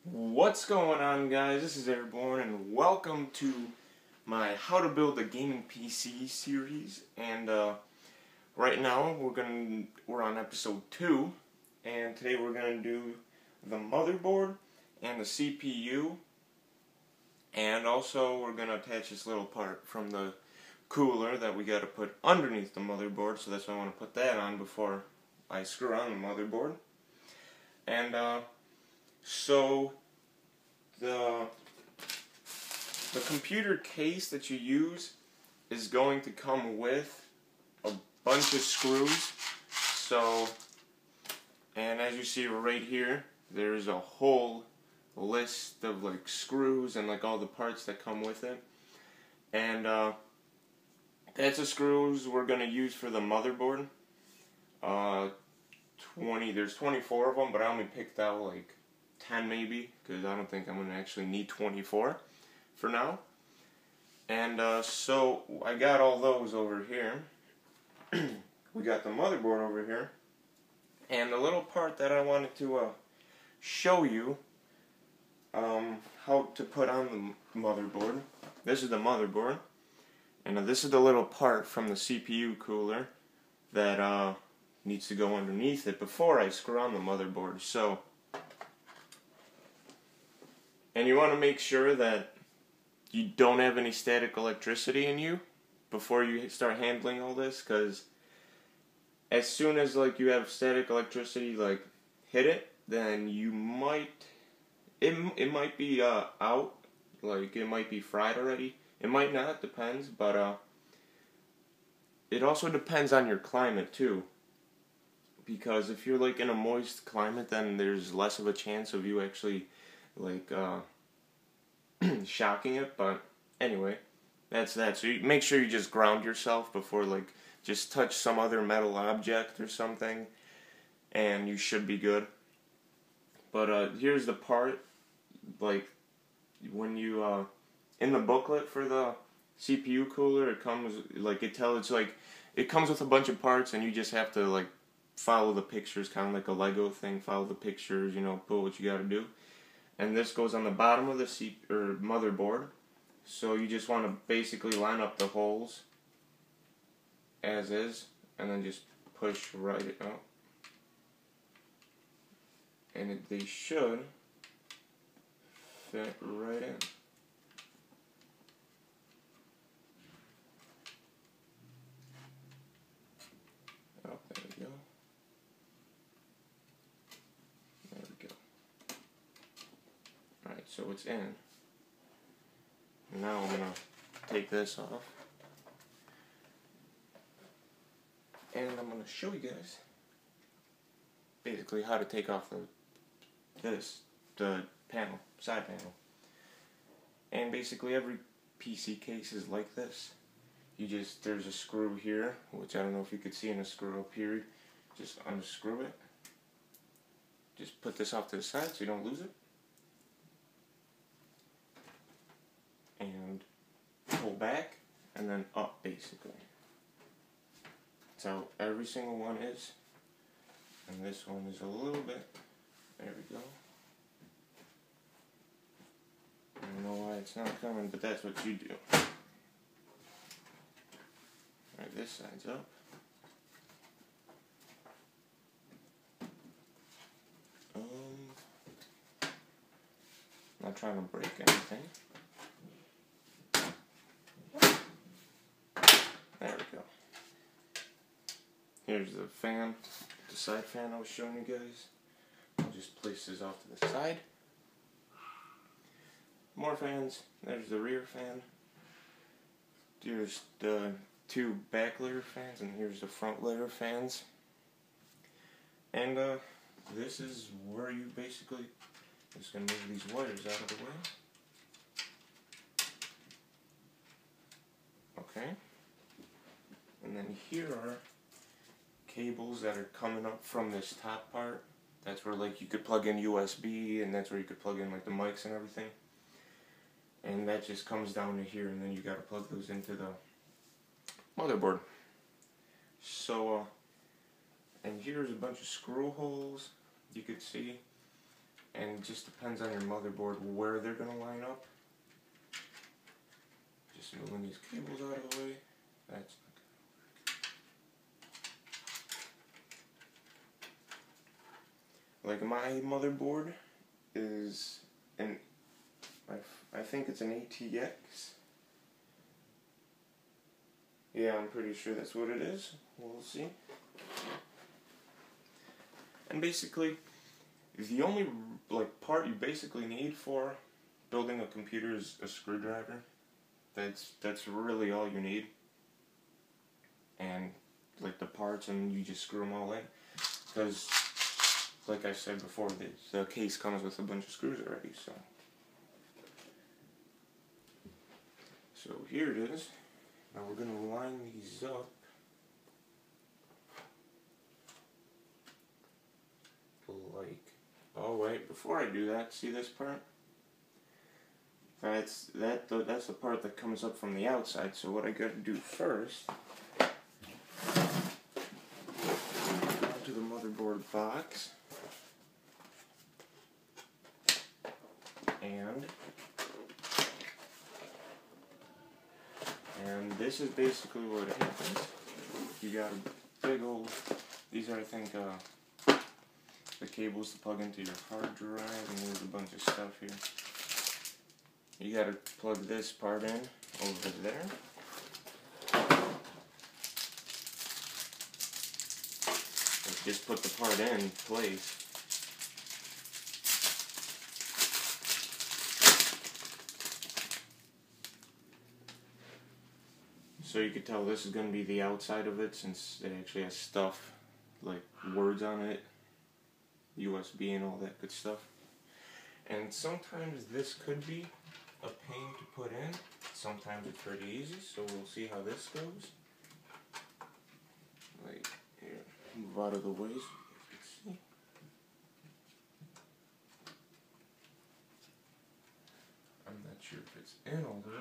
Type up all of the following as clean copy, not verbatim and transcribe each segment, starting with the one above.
What's going on, guys? This is Airborne and welcome to my How to Build a Gaming PC series. And right now we're on episode 2, and today we're gonna do the motherboard and the CPU, and also we're gonna attach this little part from the cooler that we gotta put underneath the motherboard, so that's why I want to put that on before I screw on the motherboard. And so the computer case that you use is going to come with a bunch of screws. So, and as you see right here, there's a whole list of like screws and like all the parts that come with it. And that's the screws we're gonna use for the motherboard. There's 24 of them, but I only picked out like 10 maybe, because I don't think I'm going to actually need 24 for now. And so I got all those over here. We got the motherboard over here. And the little part that I wanted to show you how to put on the motherboard. This is the motherboard. And this is the little part from the CPU cooler that needs to go underneath it before I screw on the motherboard. So, and you want to make sure that you don't have any static electricity in you before you start handling all this, because as soon as like you have static electricity like hit it, then you might it might be out, like it might be fried already. It might not, depends, but it also depends on your climate too. Because if you're like in a moist climate, then there's less of a chance of you actually like shocking it. But anyway, that's that. So you make sure you just ground yourself before like just touch some other metal object or something, and you should be good. But here's the part, like when you in the booklet for the CPU cooler, it comes like it comes with a bunch of parts, and you just have to like follow the pictures, kind of like a Lego thing. Follow the pictures, put what you got to do. And this goes on the bottom of the motherboard. So you just want to basically line up the holes as is, and then just push right out. And they should fit right in. Oh, there we go. Alright, so it's in. Now I'm going to take this off. And I'm going to show you guys basically how to take off the panel, side panel. And basically every PC case is like this. There's a screw here, which I don't know if you could see, in a screw up here. Just unscrew it. Just put this off to the side so you don't lose it. And pull back, and then up, basically. That's how every single one is. And this one is a little bit. There we go. I don't know why it's not coming, but that's what you do. Alright, this side's up. Not trying to break anything. There we go. Here's the fan, the side fan I was showing you guys. I'll just place this off to the side. More fans. There's the rear fan. Here's the 2 back layer fans, and here's the front layer fans. And this is where you basically just gonna move these wires out of the way. Okay. And then here are cables that are coming up from this top part. That's where like you could plug in USB, and that's where you could plug in like the mics and everything. And that just comes down to here, and then you gotta plug those into the motherboard. So, and here's a bunch of screw holes you could see. and it just depends on your motherboard where they're going to line up. Just moving these cables out of the way. That's not gonna work. Like my motherboard is an, I think it's an ATX. Yeah, I'm pretty sure that's what it is. We'll see. And basically, the only part you basically need for building a computer is a screwdriver. That's really all you need. And like the parts, and you just screw them all in. Because, like I said before, the case comes with a bunch of screws already. So here it is. Now we're going to line these up. Oh wait, before I do that, see this part? That's the part that comes up from the outside. So what I got to do first, go to the motherboard box, and this is basically what happens. You got a big old, these are I think the cables to plug into your hard drive, and there's a bunch of stuff here. You gotta plug this part in over there. Let's just put the part in place. So you could tell this is gonna be the outside of it, since it actually has stuff like words on it, USB and all that good stuff. And sometimes this could be a pain to put in. Sometimes it's pretty easy, so we'll see how this goes. Like, here, move out of the way so you can see. I'm not sure if it's in all the way.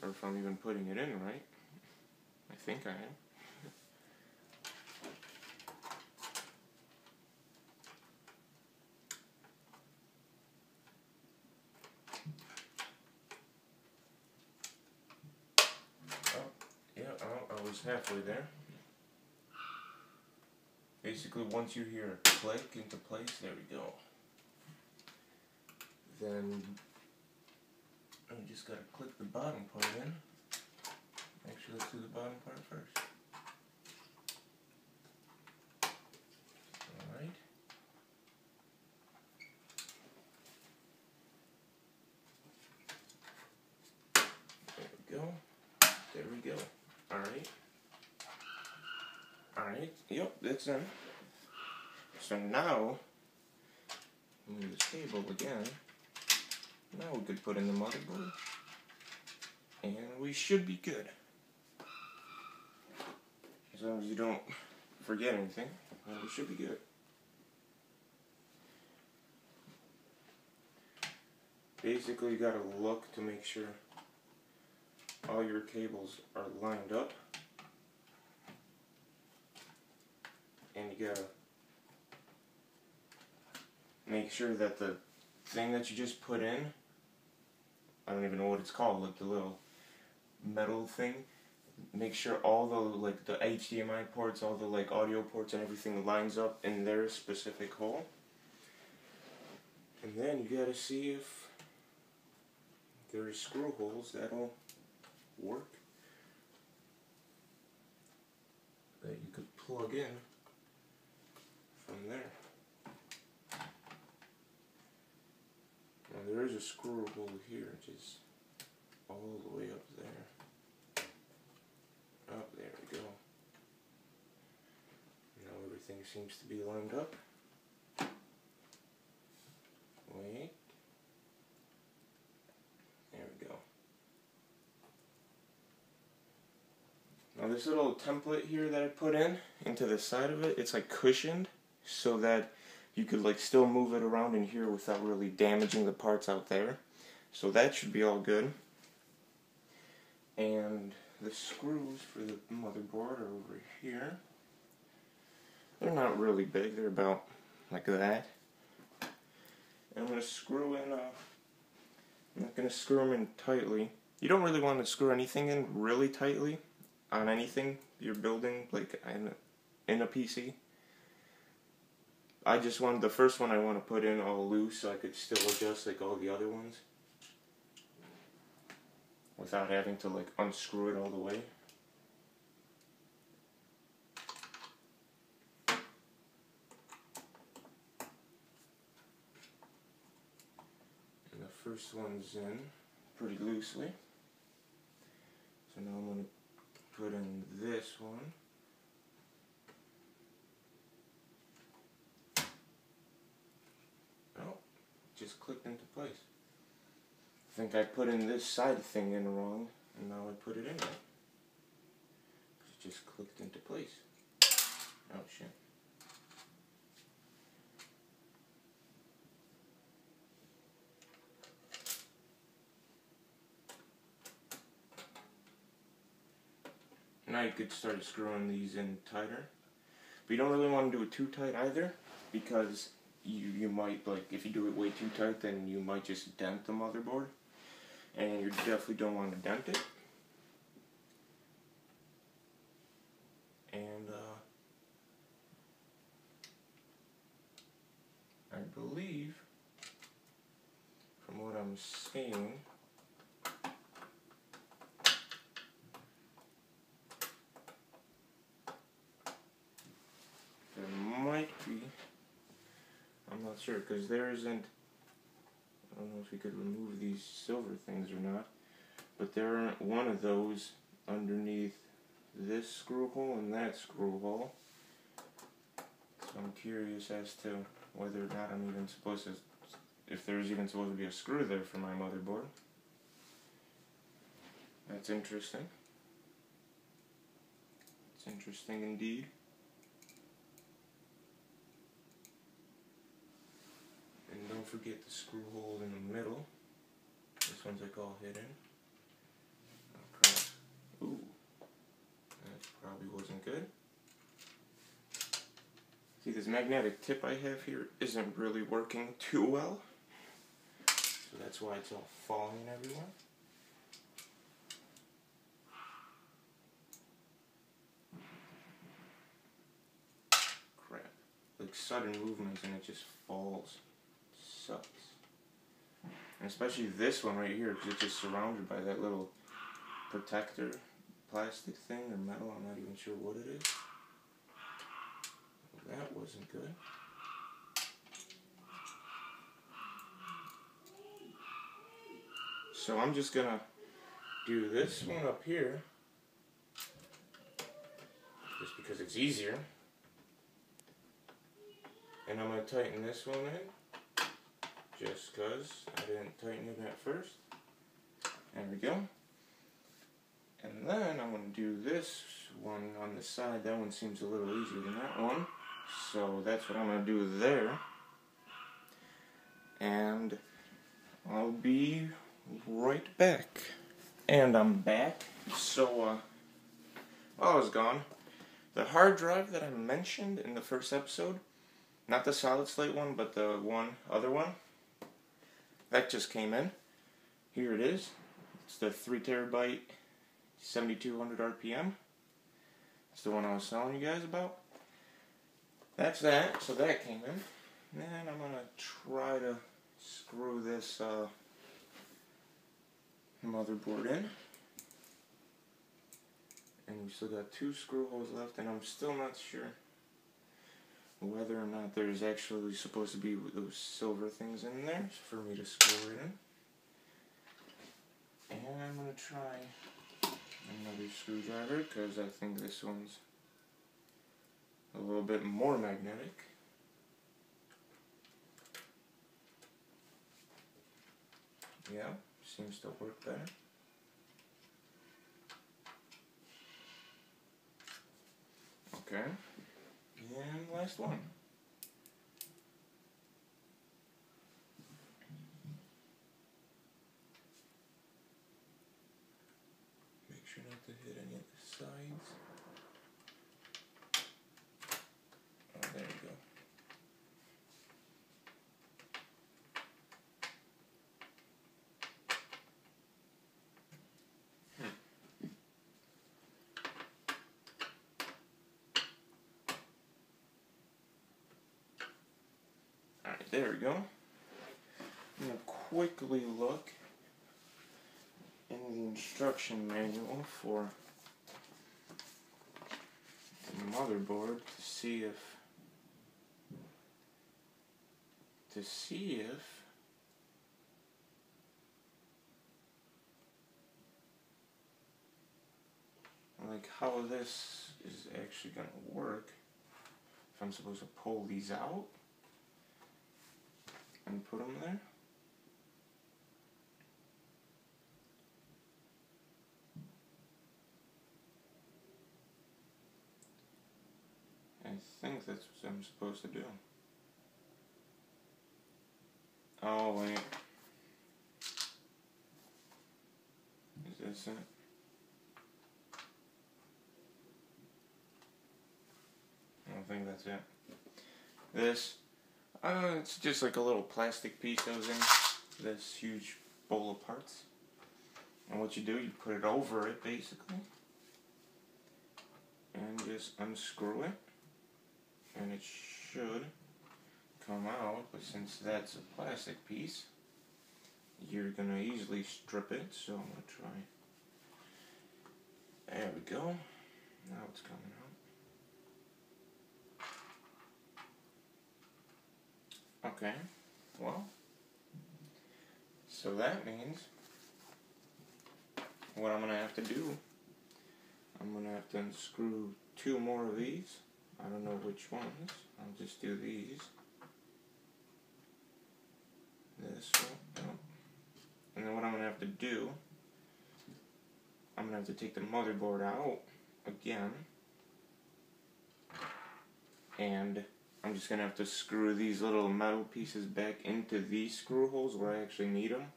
Or if I'm even putting it in right. I think I am. I was halfway there. Basically, once you hear a click into place, there we go. Then you just gotta click the bottom part in. Actually, let's do the bottom part first. Alright. There we go. There we go. Alright. Alright. Yep, that's in. So now, move this cable again. Now we could put in the motherboard. And we should be good. As long as you don't forget anything, we should be good. Basically, you gotta look to make sure all your cables are lined up. And you gotta make sure that the thing that you just put in, I don't even know what it's called, like the little metal thing, make sure all the the HDMI ports, all the audio ports and everything lines up in their specific hole. And then you gotta see if there's screw holes that'll work, that you could plug in from there. Now there is a screw hole here, just all the way up there. Up there we go. Now everything seems to be lined up. Wait. There we go. Now this little template here that I put in into the side of it, it's like cushioned so that you could still move it around in here without really damaging the parts out there. So that should be all good. And the screws for the motherboard are over here. They're not really big, they're about like that. And I'm going to screw in, I'm not going to screw them in tightly. You don't really want to screw anything in really tightly on anything you're building, like in a PC. I just wanted, the first one I want to put in all loose so I could still adjust like all the other ones without having to like unscrew it all the way. And the first one's in pretty loosely. So now I'm going to put in this one. Oh, just clicked into place. I think I put in this side thing in wrong, and now I put it in there. It just clicked into place. Oh shit. Now you could start screwing these in tighter. But you don't really want to do it too tight either, because you might, like, if you do it way too tight, then you might just dent the motherboard. And you definitely don't want to dent it. And I believe, from what I'm seeing, there might be, I'm not sure, because there isn't, I don't know if we could remove these silver things or not, but there aren't one of those underneath this screw hole and that screw hole. So I'm curious as to whether or not I'm even supposed to, if there's even supposed to be a screw there for my motherboard. That's interesting. It's interesting indeed. And don't forget the screw hole in the middle. This one's like all hidden. Oh crap. Ooh. That probably wasn't good. See, this magnetic tip I have here isn't really working too well. So that's why it's all falling everywhere. Crap. Like sudden movements and it just falls. Sucks. And especially this one right here, because it's just surrounded by that little protector plastic thing or metal. I'm not even sure what it is. That wasn't good. So I'm just gonna do this one up here, just because it's easier. And I'm gonna tighten this one in, just because I didn't tighten it at first. There we go. And then I'm going to do this one on the side. That one seems a little easier than that one. So that's what I'm going to do there. And I'll be right back. And I'm back. So, while I was gone, the hard drive that I mentioned in the first episode, not the solid slate one, but the other one, that just came in. Here it is. It's the 3 terabyte, 7200 RPM. It's the one I was telling you guys about. That's that. So that came in. And I'm going to try to screw this motherboard in. And we still got 2 screw holes left, and I'm still not sure whether or not there's actually supposed to be those silver things in there for me to screw it in. And I'm going to try another screwdriver, because I think this one's a little bit more magnetic. Yeah, seems to work better. Okay, and last one. Make sure not to hit sides. Oh, there you go. Alright, there we go. I'm going to quickly look in the instruction manual for the motherboard to see if like how this is actually going to work. If I'm supposed to pull these out and put them there. I think that's what I'm supposed to do. Oh wait. Is this it? I don't think that's it. This, it's just like a little plastic piece that was in this huge bowl of parts. And what you do, you put it over it basically. And just unscrew it. And it should come out, but since that's a plastic piece, you're going to easily strip it, so I'm going to try. There we go. Now it's coming out. Okay, well, so that means what I'm going to have to do, I'm going to have to unscrew 2 more of these. I don't know which ones. I'll just do these. This one. No. And then what I'm going to have to do, I'm going to have to take the motherboard out again. And I'm just going to have to screw these little metal pieces back into these screw holes where I actually need them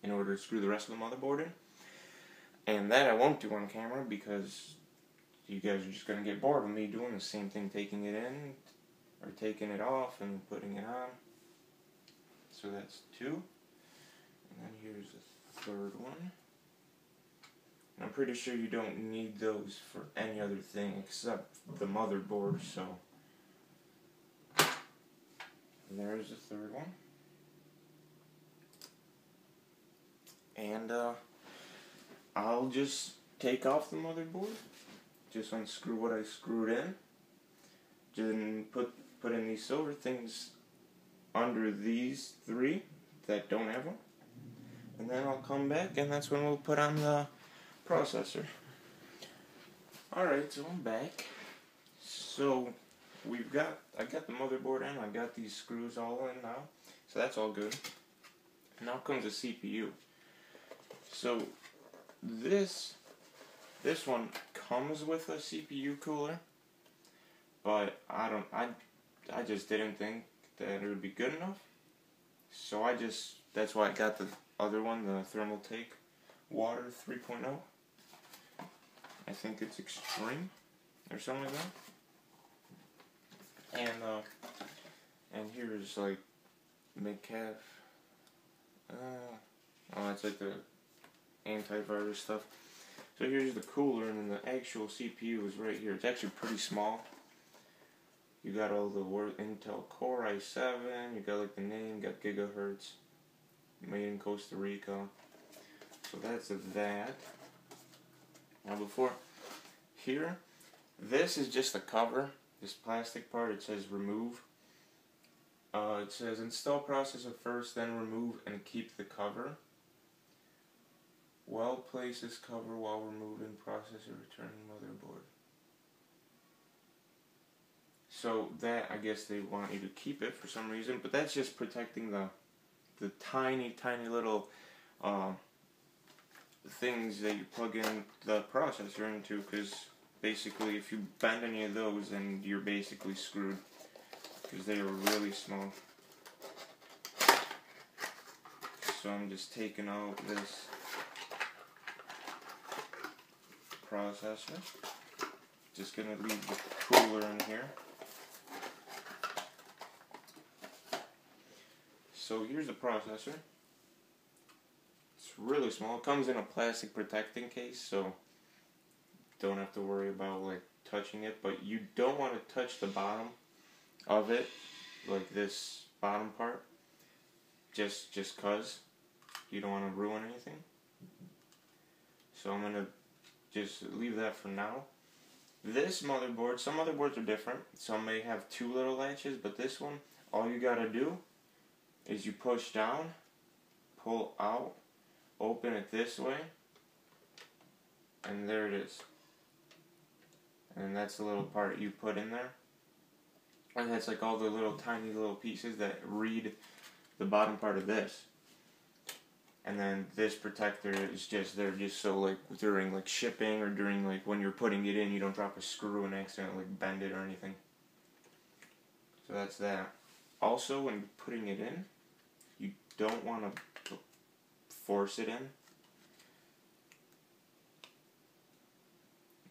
in order to screw the rest of the motherboard in. And that I won't do on camera because you guys are just going to get bored of me doing the same thing, taking it in, or taking it off and putting it on. So that's 2. And then here's the 3rd one. And I'm pretty sure you don't need those for any other thing except the motherboard, so. And there's the 3rd one. And I'll just take off the motherboard. Just unscrew what I screwed in. Then put in these silver things under these 3 that don't have them. And then I'll come back and that's when we'll put on the processor. Alright, so I'm back. So I got the motherboard in, I got these screws all in now. So that's all good. Now comes the CPU. So this one comes with a CPU cooler, but I just didn't think that it would be good enough. So that's why I got the other one, the Thermaltake Water 3.0. I think it's extreme or something like that. And here's like mid-calf. Oh, it's like the antivirus stuff. So here's the cooler, and then the actual CPU is right here. It's actually pretty small. You got all the Intel Core i7, you got like the name, got gigahertz, made in Costa Rica. So that's that. Now before, here, this is just the cover. This plastic part, it says remove. It says install processor first, then remove and keep the cover. Well, place this cover while removing processor, returning motherboard. So that, I guess they want you to keep it for some reason, but that's just protecting the tiny, tiny little things that you plug in the processor into, because basically if you bend any of those, then you're basically screwed, because they are really small. So I'm just taking out this processor. Just gonna leave the cooler in here. So here's the processor. It's really small. It comes in a plastic protecting case, so don't have to worry about like touching it. But you don't want to touch the bottom of it, like this bottom part, just cause you don't want to ruin anything. So I'm gonna just leave that for now. This motherboard, some motherboards are different. Some may have 2 little latches, but this one, all you gotta do is you push down, pull out, open it this way, and there it is. And that's the little part you put in there. And that's like all the little tiny little pieces that read the bottom part of this. And then this protector is just there just so like during like shipping or during like when you're putting it in, you don't drop a screw and accidentally like bend it or anything. So that's that. Also, when you're putting it in, you don't want to force it in.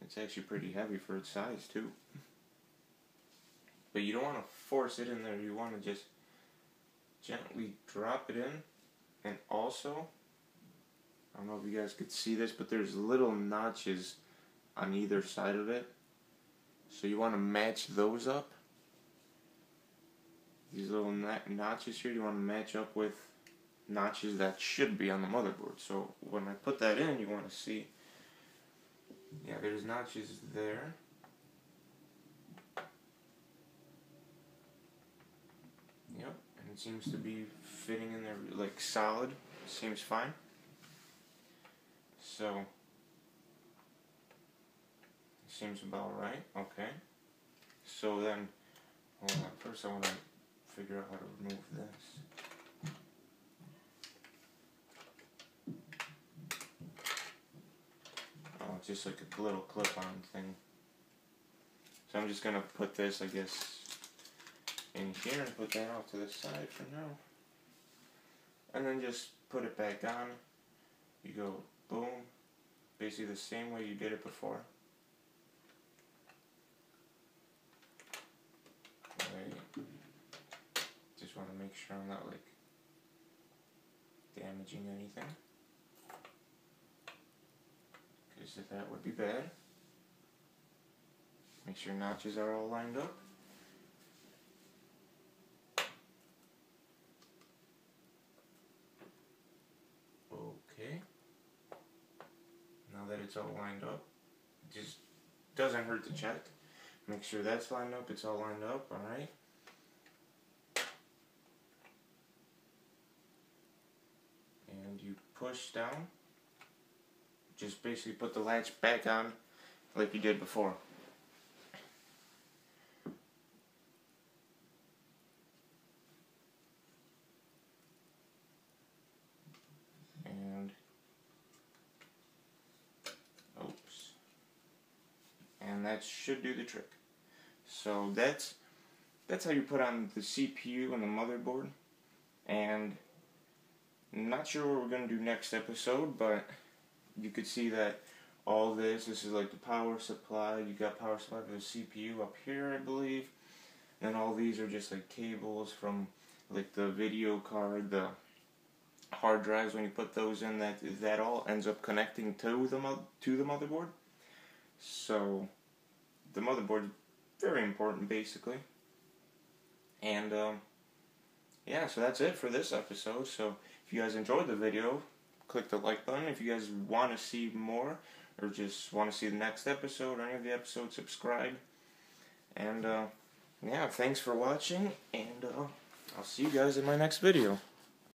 It's actually pretty heavy for its size too. But you don't want to force it in there. You want to just gently drop it in. And also, I don't know if you guys could see this, but there's little notches on either side of it. So you want to match those up. These little notches here, you want to match up with notches that should be on the motherboard. So when I put that in, you want to see, yeah, there's notches there. Yep, and it seems to be fitting in there like solid. Seems fine. So, seems about right. Okay. So then, hold on. First I want to figure out how to remove this. Oh, it's just like a little clip-on thing. So I'm just going to put this, I guess, in here and put that off to the side for now. And then just put it back on. You go boom, basically the same way you did it before. Right. Just want to make sure I'm not like damaging anything, because that would be bad. Make sure notches are all lined up. Okay. Now that it's all lined up, it just doesn't hurt to check. Make sure that's lined up, it's all lined up, alright? And you push down. Just basically put the latch back on like you did before. And oops. And that should do the trick. So that's how you put on the CPU and the motherboard. And I'm not sure what we're going to do next episode, but you could see that all this is like the power supply. You got power supply for the CPU up here, I believe. And all these are just like cables from like the video card, the hard drives. When you put those in, that all ends up connecting to the motherboard. So the motherboard is very important, basically. And yeah, so that's it for this episode. So if you guys enjoyed the video, click the like button. If you guys want to see more, or just want to see the next episode or any of the episodes, subscribe. And yeah, thanks for watching, and I'll see you guys in my next video.